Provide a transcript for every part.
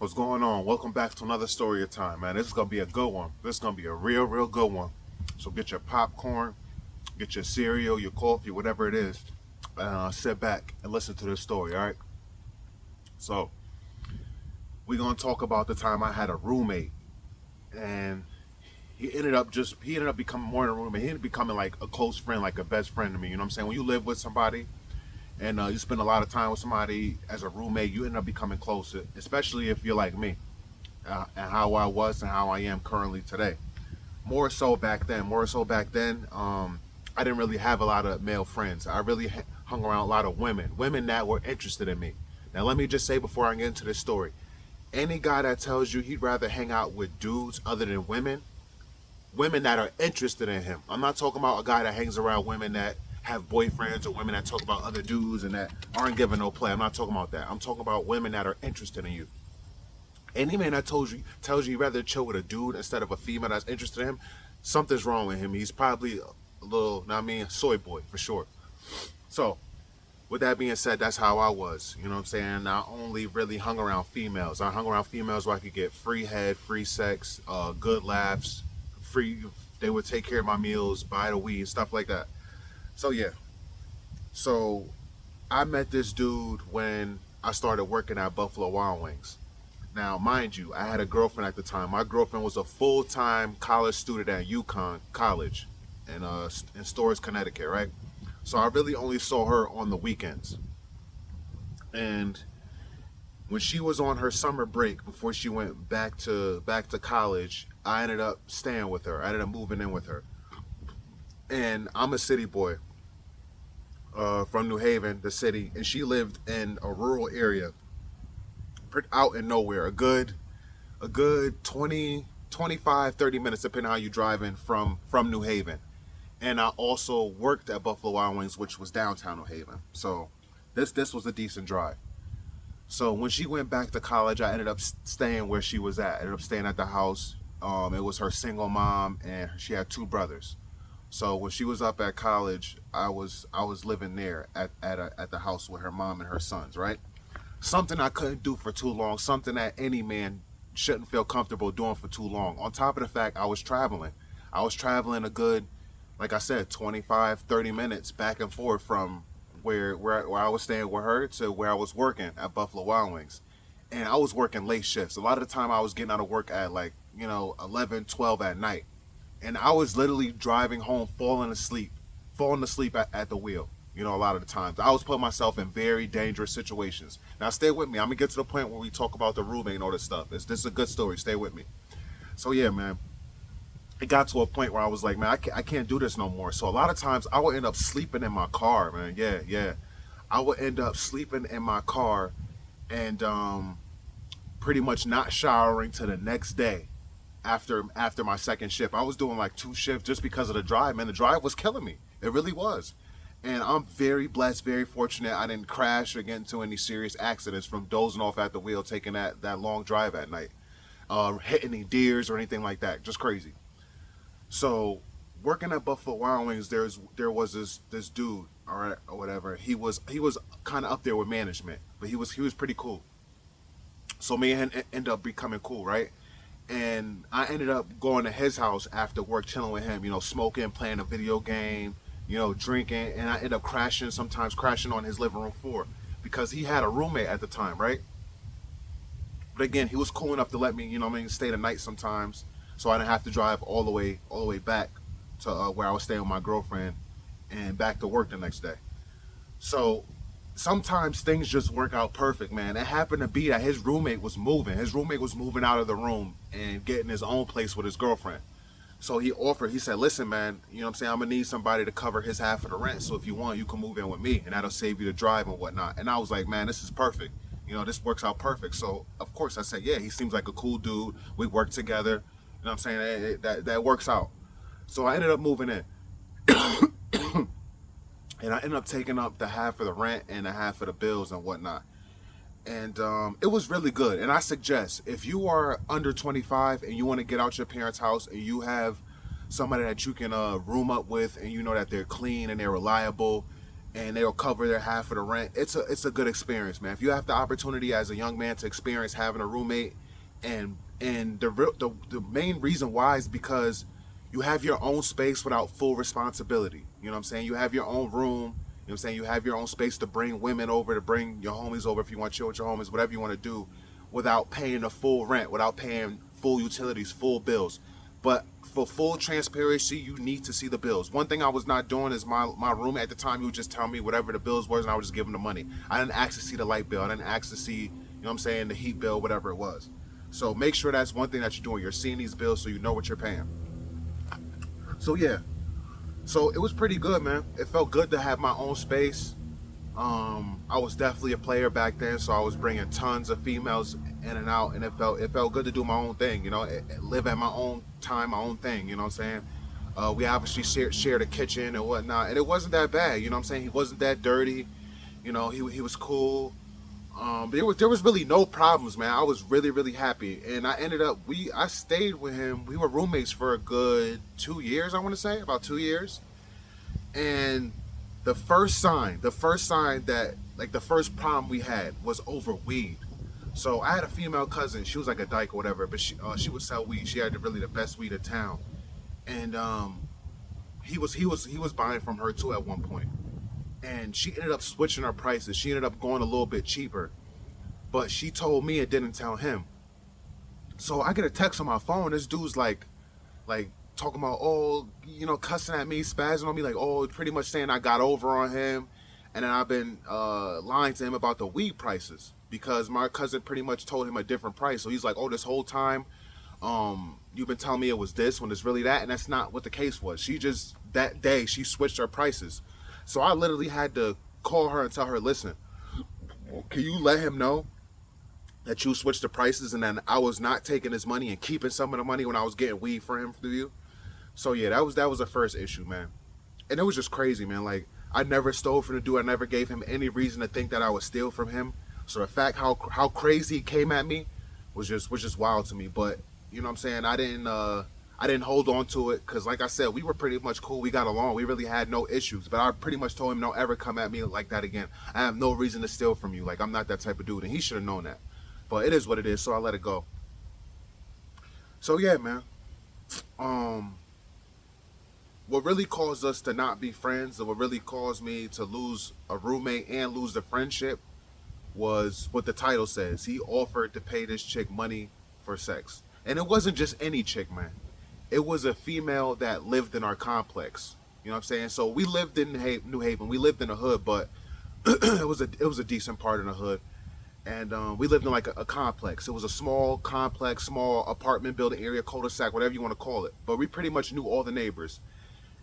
What's going on? Welcome back to another story of time, man. This is gonna be a good one. This is gonna be a real good one. So get your popcorn, get your cereal, your coffee, whatever it is, and sit back and listen to this story. All right. So we're gonna talk about the time I had a roommate, and he ended up becoming more than a roommate. He ended up becoming like a close friend, like a best friend to me. You know what I'm saying? When you live with somebody and you spend a lot of time with somebody as a roommate, you end up becoming closer, especially if you're like me. And how I was and how I am currently today. More so back then. I didn't really have a lot of male friends. I really hung around a lot of women that were interested in me. Now, let me just say before I get into this story, any guy that tells you he'd rather hang out with dudes other than women that are interested in him. I'm not talking about a guy that hangs around women that have boyfriends or women that talk about other dudes and that aren't giving no play. I'm not talking about that. I'm talking about women that are interested in you. Any man that tells you he'd rather chill with a dude instead of a female that's interested in him, something's wrong with him. He's probably a little, I mean, soy boy for sure. So, with that being said, that's how I was. You know what I'm saying? I only really hung around females. I hung around females where I could get free head, free sex, good laughs, free. They would take care of my meals, buy the weed, stuff like that. So yeah. So I met this dude when I started working at Buffalo Wild Wings. Now, mind you, I had a girlfriend at the time. My girlfriend was a full-time college student at UConn College in Storrs, Connecticut, right? So I really only saw her on the weekends. And when she was on her summer break before she went back to college, I ended up staying with her. I ended up moving in with her. And I'm a city boy from New Haven, the city, and she lived in a rural area, out in nowhere, a good 20, 25, 30 minutes depending on how you drive in from New Haven. And I also worked at Buffalo Wild Wings, which was downtown New Haven. So this was a decent drive. So when she went back to college, I ended up staying where she was at. I ended up staying at the house. It was her single mom, and she had two brothers. So when she was up at college, I was living there at the house with her mom and her sons, right? Something I couldn't do for too long, something that any man shouldn't feel comfortable doing for too long. On top of the fact, I was traveling. I was traveling a good, like I said, 25, 30 minutes back and forth from where I was staying with her to where I was working at Buffalo Wild Wings. And I was working late shifts. A lot of the time I was getting out of work at like, 11, 12 at night. And I was literally driving home, falling asleep at the wheel. A lot of the times I was putting myself in very dangerous situations. Now, stay with me. I'm gonna get to the point where we talk about the roommate and all this stuff. This is a good story. Stay with me. So yeah, man, it got to a point where I was like, man, I can't do this no more. So a lot of times I would end up sleeping in my car, man. Yeah, yeah. I would end up sleeping in my car and pretty much not showering to the next day after my second shift. I was doing like two shifts just because of the drive, man. The drive was killing me. It really was. And I'm very blessed, very fortunate. I didn't crash or get into any serious accidents from dozing off at the wheel, taking that long drive at night, hitting any deers or anything like that. Just crazy. So working at Buffalo Wild Wings, there was this dude, all right, or whatever. He was kind of up there with management, but he was pretty cool. So me and him ended up becoming cool, right? And I ended up going to his house after work, chilling with him, smoking, playing a video game, drinking, and I ended up sometimes crashing on his living room floor because he had a roommate at the time, right? But again, he was cool enough to let me, stay the night sometimes, so I didn't have to drive all the way back to where I was staying with my girlfriend and back to work the next day. So sometimes things just work out perfect, man. It happened to be that his roommate was moving. His roommate was moving out of the room and getting his own place with his girlfriend. So he said, listen, man, you know what I'm saying? I'm going to need somebody to cover his half of the rent. So if you want, you can move in with me and that'll save you the drive and whatnot. And I was like, man, this is perfect. This works out perfect. So of course I said, yeah, he seems like a cool dude. We work together. You know what I'm saying? That works out. So I ended up moving in. And I ended up taking up the half of the rent and the half of the bills and whatnot. And it was really good. And I suggest if you are under 25 and you want to get out your parents' house and you have somebody that you can room up with and you know that they're clean and they're reliable and they'll cover their half of the rent. It's a good experience, man. If you have the opportunity as a young man to experience having a roommate, and the main reason why is because you have your own space without full responsibility. You know what I'm saying? You have your own room. You know what I'm saying? You have your own space to bring women over, to bring your homies over if you want to chill with your homies, whatever you want to do, without paying the full rent, without paying full utilities, full bills. But for full transparency, you need to see the bills. One thing I was not doing is my roommate at the time, he would just tell me whatever the bills was, and I would just give him the money. I didn't ask to see the light bill. I didn't ask to see, you know what I'm saying, the heat bill, whatever it was. So make sure that's one thing that you're doing. You're seeing these bills so you know what you're paying. So yeah, so it was pretty good, man. It felt good to have my own space. I was definitely a player back then, so I was bringing tons of females in and out, and it felt good to do my own thing, you know, live at my own time, my own thing, you know what I'm saying? We obviously shared a kitchen and whatnot, and it wasn't that bad, you know what I'm saying? He wasn't that dirty, you know, he was cool. There was really no problems, man. I was really, really happy, and I stayed with him. We were roommates for a good 2 years, I want to say, about 2 years. And the first sign that, like, the first problem we had was over weed. So I had a female cousin. She was like a dyke or whatever, but she would sell weed. She had really the best weed in town, and he was buying from her too at one point. And she ended up switching her prices. She ended up going a little bit cheaper, but she told me and didn't tell him. So I get a text on my phone. This dude's like talking about, oh, you know, cussing at me, spazzing on me, like, oh, pretty much saying I got over on him. And then I've been lying to him about the weed prices because my cousin pretty much told him a different price. So he's like, oh, this whole time you've been telling me it was this when it's really that. And that's not what the case was. She just, that day, she switched her prices. So I literally had to call her and tell her, listen, can you let him know that you switched the prices and then I was not taking his money and keeping some of the money when I was getting weed for him through you? So yeah, that was the first issue, man. And it was just crazy, man. Like, I never stole from the dude. I never gave him any reason to think that I would steal from him. So the fact how crazy he came at me was just wild to me. But you know what I'm saying? I didn't hold on to it because, like I said, we were pretty much cool. We got along. We really had no issues. But I pretty much told him, don't ever come at me like that again. I have no reason to steal from you. Like, I'm not that type of dude, and he should have known that. But it is what it is, so I let it go. So yeah, man. Um, what really caused us to not be friends, and what really caused me to lose a roommate and lose the friendship, was what the title says. He offered to pay this chick money for sex. And it wasn't just any chick, man. It was a female that lived in our complex. You know what I'm saying? So we lived in New Haven. We lived in a hood, but it was a decent part in the hood. And we lived in like a complex. It was a small complex, small apartment building area, cul-de-sac, whatever you want to call it. But we pretty much knew all the neighbors,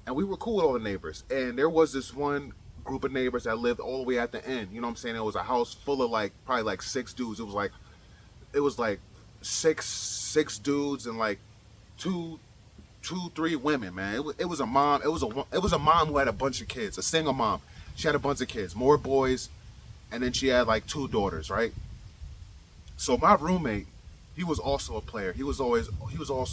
and we were cool with all the neighbors. And there was this one group of neighbors that lived all the way at the end. You know what I'm saying? It was a house full of like probably like six dudes. It was like six dudes and like two, three women. Man, it was a mom. It was a mom who had a bunch of kids. A single mom. She had a bunch of kids, more boys, and then she had like two daughters, right? So my roommate, he was also a player. He was also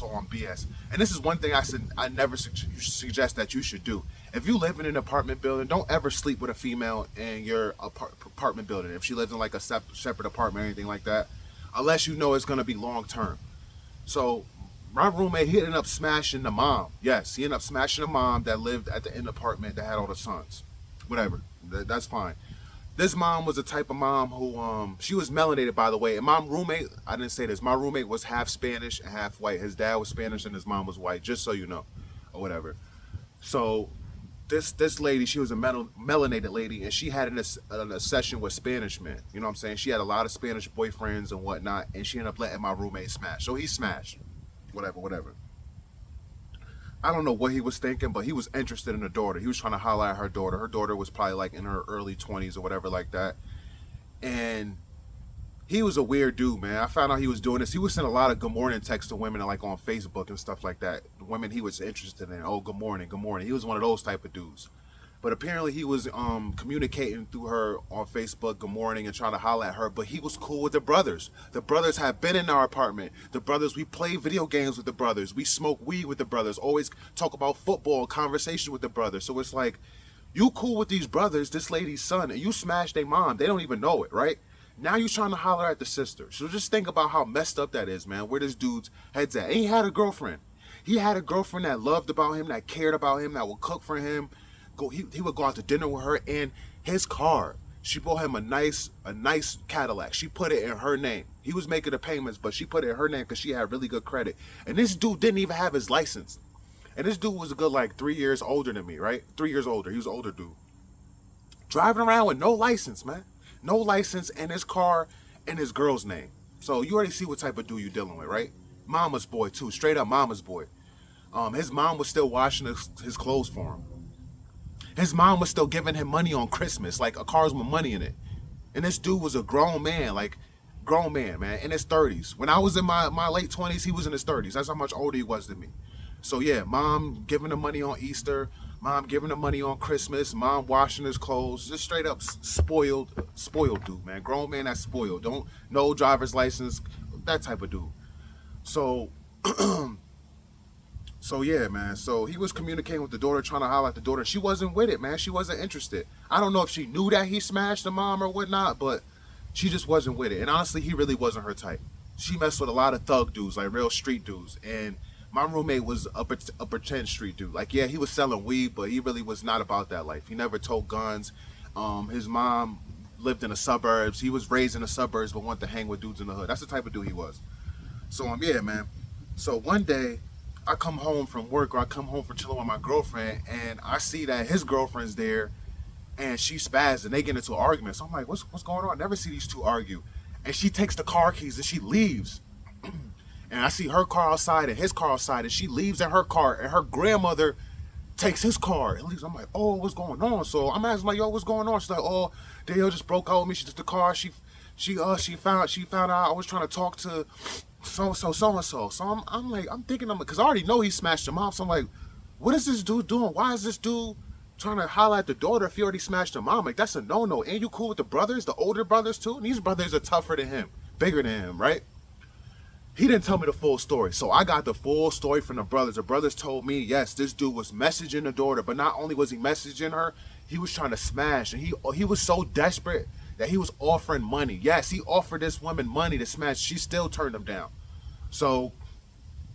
on BS. And this is one thing I never suggest that you should do. If you live in an apartment building, don't ever sleep with a female in your apartment building. If she lives in like a separate apartment or anything like that, unless you know it's gonna be long term. So my roommate, he ended up smashing the mom. Yes, he ended up smashing the mom that lived at the end apartment that had all the sons. Whatever, that's fine. This mom was the type of mom who, she was melanated, by the way. And my roommate, I didn't say this, my roommate was half Spanish and half white. His dad was Spanish and his mom was white, just so you know, or whatever. So this lady, she was a melanated lady, and she had an obsession with Spanish men. You know what I'm saying? She had a lot of Spanish boyfriends and whatnot, and she ended up letting my roommate smash. So he smashed, whatever, whatever. I don't know what he was thinking, but he was interested in the daughter. He was trying to holler at her daughter. Her daughter was probably like in her early 20s or whatever like that. And he was a weird dude, man. I found out he was doing this. He was sending a lot of good morning texts to women like on Facebook and stuff like that. The women he was interested in. Oh, good morning, good morning. He was one of those type of dudes. But apparently he was communicating through her on Facebook, good morning, and trying to holler at her. But he was cool with the brothers. The brothers had been in our apartment. The brothers, we played video games with the brothers. We smoked weed with the brothers. Always talk about football, conversation with the brothers. So it's like, You cool with these brothers, this lady's son, and you smash their mom. They don't even know it, right? Now you trying to holler at the sister. So just think about how messed up that is, man. Where this dude's head's at. And he had a girlfriend. He had a girlfriend that loved about him, that cared about him, that would cook for him. He would go out to dinner with her, and his car. She bought him a nice Cadillac. She put it in her name. He was making the payments, but she put it in her name because she had really good credit. And this dude didn't even have his license. And this dude was a good like 3 years older than me, right? 3 years older. He was an older dude. Driving around with no license, man. No license, and his car in his girl's name. So you already see what type of dude you're dealing with, right? Mama's boy too, straight up mama's boy. His mom was still washing his clothes for him. His mom was still giving him money on Christmas, like a car's with money in it. And this dude was a grown man, man, in his 30s. When I was in my late 20s, he was in his 30s. That's how much older he was than me. So yeah, mom giving him money on Easter, mom giving him money on Christmas, mom washing his clothes, just straight up spoiled dude, man. Grown man that's spoiled. Don't no driver's license, that type of dude. So so yeah, man. So he was communicating with the daughter, trying to holler at the daughter. She wasn't with it, man. She wasn't interested. I don't know if she knew that he smashed the mom or whatnot, but she just wasn't with it. And honestly, he really wasn't her type. She messed with a lot of thug dudes, like real street dudes. And my roommate was a pretend street dude. Like, yeah, he was selling weed, but he really was not about that life. He never told guns. His mom lived in the suburbs. He was raised in the suburbs, but wanted to hang with dudes in the hood. That's the type of dude he was. So, yeah, man. So one day, I come home from work, or I come home from chilling with my girlfriend, and I see that his girlfriend's there, and she spazzed, and they get into an argument. So I'm like, what's going on? I never see these two argue. And she takes the car keys, and she leaves. And I see her car outside and his car outside, and she leaves in her car, and her grandmother takes his car and leaves. I'm like, oh, what's going on? So I'm asking, like, yo, what's going on? She's like, oh, Dale just broke out with me. She took the car. She found out I was trying to talk to so and so. So I'm like, I'm thinking, because I already know he smashed him off. So I'm like, what is this dude doing? Why is this dude trying to holler at the daughter if he already smashed her mom? Like, that's a no-no. And you cool with the brothers, the older brothers too? And these brothers are tougher than him, bigger than him, right? He didn't tell me the full story. So I got the full story from the brothers. The brothers told me, yes, this dude was messaging the daughter, but not only was he messaging her, he was trying to smash. And he was so desperate that he was offering money. Yes, he offered this woman money to smash. She still turned him down. So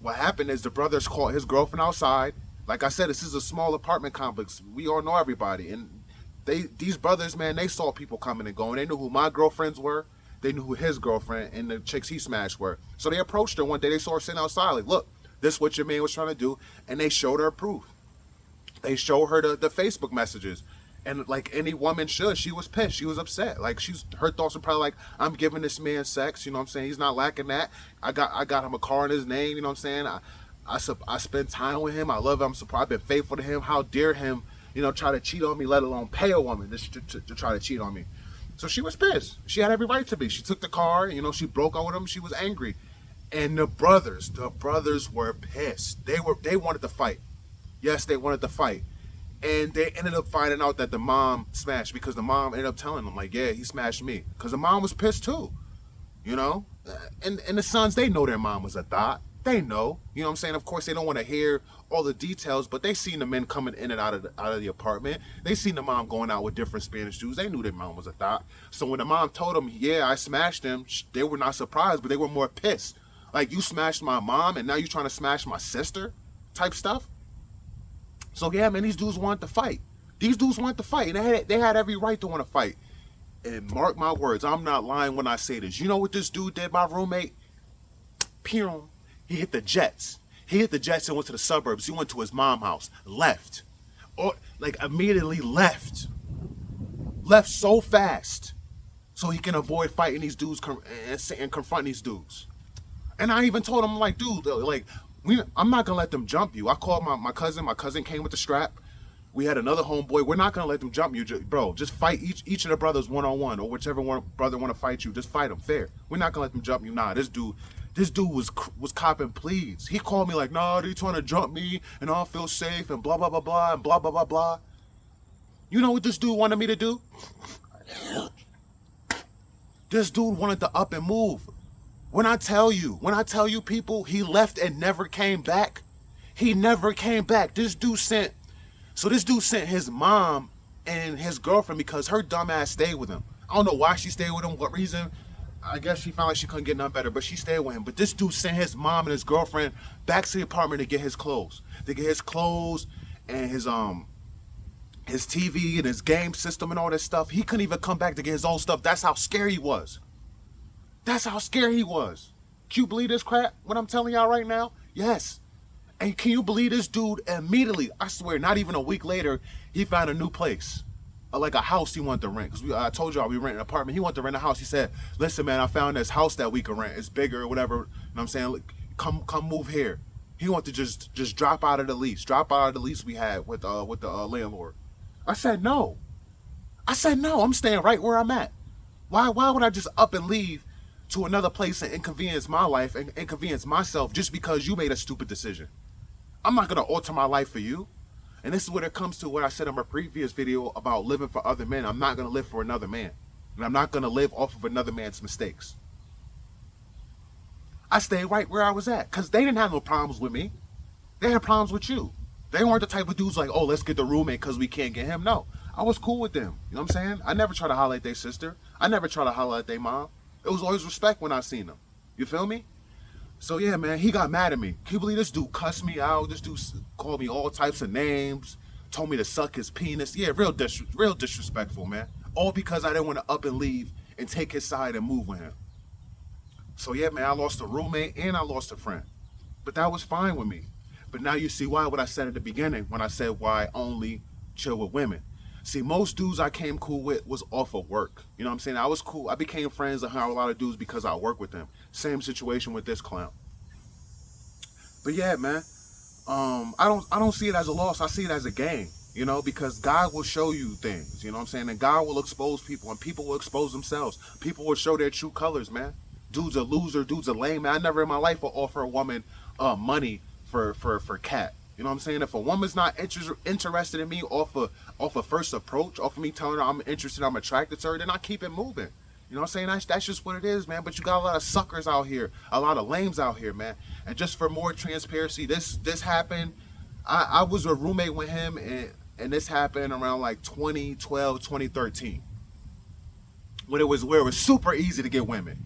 what happened is the brothers called his girlfriend outside. Like I said, this is a small apartment complex. We all know everybody. And these brothers, man, they saw people coming and going. They knew who my girlfriends were. They knew who his girlfriend and the chicks he smashed were. So they approached her one day. They saw her sitting outside. Like, look, this is what your man was trying to do. And they showed her proof. They showed her the Facebook messages. And like any woman should, she was pissed. She was upset. Like, her thoughts were probably like, I'm giving this man sex. You know what I'm saying? He's not lacking that. I got him a car in his name. You know what I'm saying? I spend time with him. I love him. I've been faithful to him. How dare him, try to cheat on me, let alone pay a woman to try to cheat on me. So she was pissed. She had every right to be. She took the car, she broke out with him. She was angry. And the brothers were pissed. They wanted to fight. Yes, they wanted to fight. And they ended up finding out that the mom smashed, because the mom ended up telling them, like, yeah, he smashed me. Because the mom was pissed too, And the sons, they know their mom was a thought. They know, you know what I'm saying? Of course, they don't want to hear all the details, but they seen the men coming in and out of the apartment. They seen the mom going out with different Spanish Jews. They knew their mom was a thought. So when the mom told them, yeah, I smashed him, they were not surprised, but they were more pissed. Like, you smashed my mom, and now you're trying to smash my sister type stuff? So yeah, man, these dudes wanted to fight. And they had every right to want to fight. And mark my words, I'm not lying when I say this. You know what this dude did, my roommate? Pew. He hit the jets. He hit the jets and went to the suburbs. He went to his mom's house. Left. Or, like, immediately left. Left so fast. So he can avoid fighting these dudes and confronting these dudes. And I even told him, like, dude, like, I'm not going to let them jump you. I called my cousin. My cousin came with the strap. We had another homeboy. We're not going to let them jump you. Bro, just fight each of the brothers one-on-one, or whichever one brother want to fight you. Just fight them fair. We're not going to let them jump you. Nah, this dude was copping pleas. He called me like, nah, they trying to jump me, and I don't feel safe, and blah, blah, blah, blah, and blah, blah, blah, blah. You know what this dude wanted me to do? This dude wanted to up and move. When I tell you people, he left and never came back. He never came back. This dude sent his mom and his girlfriend because her dumb ass stayed with him. I don't know why she stayed with him, what reason. I guess she found like she couldn't get none better, but she stayed with him. But this dude sent his mom and his girlfriend back to the apartment to get his clothes. To get his clothes and his TV and his game system and all this stuff. He couldn't even come back to get his own stuff. That's how scared he was. That's how scared he was. Can you believe this crap, what I'm telling y'all right now? Yes. And can you believe this dude immediately, I swear, not even a week later, he found a new place. Like a house he wanted to rent. Because I told y'all we rent an apartment. He wanted to rent a house. He said, listen, man, I found this house that we can rent. It's bigger or whatever. You know what I'm saying? Come move here. He wanted to just drop out of the lease. Drop out of the lease we had with the landlord. I said, no. I'm staying right where I'm at. Why would I just up and leave to another place and inconvenience my life and inconvenience myself just because you made a stupid decision? I'm not going to alter my life for you. And this is what it comes to what I said in my previous video about living for other men. I'm not going to live for another man. And I'm not going to live off of another man's mistakes. I stayed right where I was at because they didn't have no problems with me. They had problems with you. They weren't the type of dudes like, oh, let's get the roommate because we can't get him. No, I was cool with them. You know what I'm saying? I never try to holler at their sister. I never try to holler at their mom. It was always respect when I seen them. You feel me? So yeah, man, he got mad at me. Can you believe this dude cussed me out? This dude called me all types of names, told me to suck his penis. Yeah, real disrespectful, man. All because I didn't want to up and leave and take his side and move with him. So yeah, man, I lost a roommate and I lost a friend. But that was fine with me. But now you see why what I said at the beginning when I said why I only chill with women. See, most dudes I came cool with was off of work. You know what I'm saying? I was cool. I became friends and hung out with a lot of dudes because I work with them. Same situation with this clown. But yeah, man, I don't see it as a loss. I see it as a gain, you know, because God will show you things, you know what I'm saying? And God will expose people and people will expose themselves. People will show their true colors, man. Dude's a loser, dude's a lame, man. I never in my life will offer a woman money for cat. You know what I'm saying? If a woman's not interested in me off a first approach, off of me telling her I'm interested, I'm attracted to her, then I keep it moving. You know what I'm saying? That's just what it is, man. But you got a lot of suckers out here, a lot of lames out here, man. And just for more transparency, this happened. I was a roommate with him, and this happened around like 2012, 2013. Where it was super easy to get women.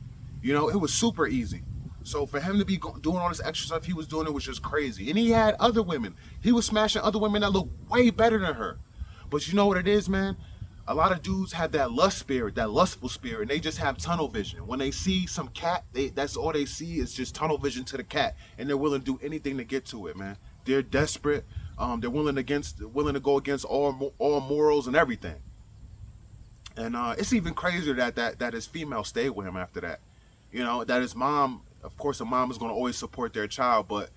You know, it was super easy. So for him to be doing all this extra stuff he was doing, it was just crazy. And he had other women. He was smashing other women that looked way better than her. But you know what it is, man? A lot of dudes have that lust spirit, that lustful spirit, and they just have tunnel vision. When they see some cat, that's all they see is just tunnel vision to the cat, and they're willing to do anything to get to it, man. They're desperate. They're willing to go against all morals and everything. And it's even crazier that his female stayed with him after that. You know, that his mom, of course, a mom is going to always support their child, but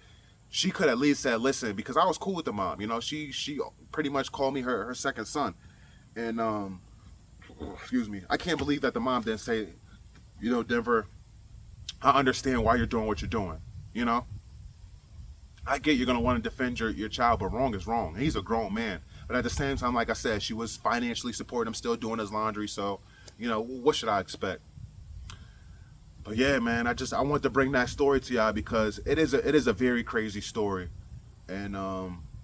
she could at least said, listen, because I was cool with the mom. You know, she pretty much called me her second son. And, excuse me, I can't believe that the mom didn't say, you know, Denver, I understand why you're doing what you're doing. You know, I get you're going to want to defend your child, but wrong is wrong. He's a grown man. But at the same time, like I said, she was financially supporting him, still doing his laundry. So, you know, what should I expect? But yeah, man, I want to bring that story to y'all because it is a very crazy story. And,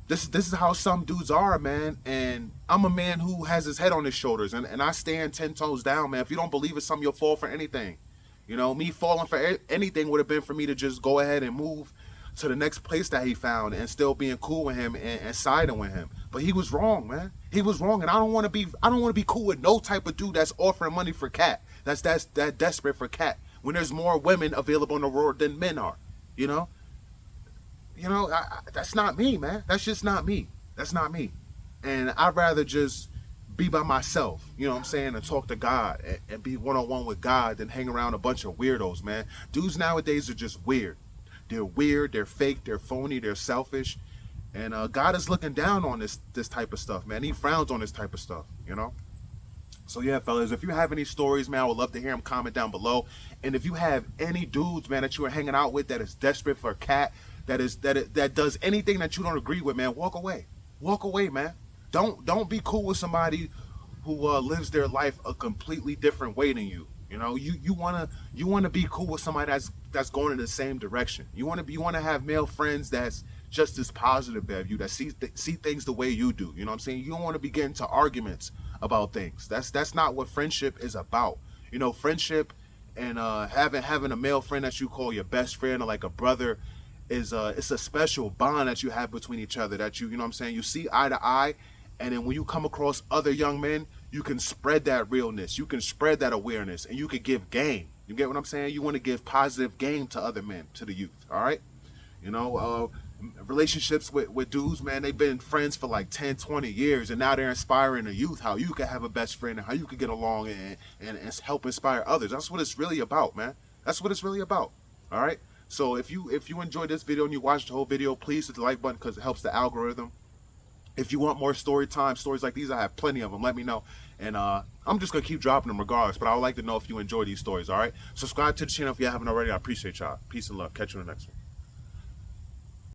this is how some dudes are, man. And I'm a man who has his head on his shoulders, and I stand 10 toes down, man. If you don't believe it's something, you'll fall for anything. You know, me falling for anything would have been for me to just go ahead and move to the next place that he found and still being cool with him and siding with him. But he was wrong, man. He was wrong, and I don't want to be cool with no type of dude that's offering money for cat. That's desperate for cat when there's more women available in the world than men are. You know. You know, that's not me, man. That's just not me. That's not me. And I'd rather just be by myself, you know what I'm saying, and talk to God and be one-on-one with God than hang around a bunch of weirdos, man. Dudes nowadays are just weird. They're weird, they're fake, they're phony, they're selfish. And God is looking down on this type of stuff, man. He frowns on this type of stuff, you know. So yeah, fellas, if you have any stories, man, I would love to hear them. Comment down below. And if you have any dudes, man, that you are hanging out with that is desperate for a cat, that does anything that you don't agree with, man, walk away. Walk away, man. Don't be cool with somebody who lives their life a completely different way than you. You know, you wanna be cool with somebody that's going in the same direction. You wanna have male friends that's just as positive as you, that see things the way you do. You know what I'm saying? You don't want to be getting into arguments about things. That's not what friendship is about. You know, friendship and having a male friend that you call your best friend or like a brother is it's a special bond that you have between each other, that you know what I'm saying, you see eye to eye. And then when you come across other young men, you can spread that realness, you can spread that awareness, and you can give game. You get what I'm saying? You want to give positive game to other men, to the youth. All right. You know, relationships with dudes, man, they've been friends for like 10, 20 years, and now they're inspiring the youth how you can have a best friend and how you can get along and help inspire others. That's what it's really about, man. That's what it's really about. All right. So if you enjoyed this video and you watched the whole video, please hit the like button because it helps the algorithm. If you want more stories like these, I have plenty of them. Let me know. And I'm just going to keep dropping them regardless. But I would like to know if you enjoy these stories, all right? Subscribe to the channel if you haven't already. I appreciate y'all. Peace and love. Catch you in the next one.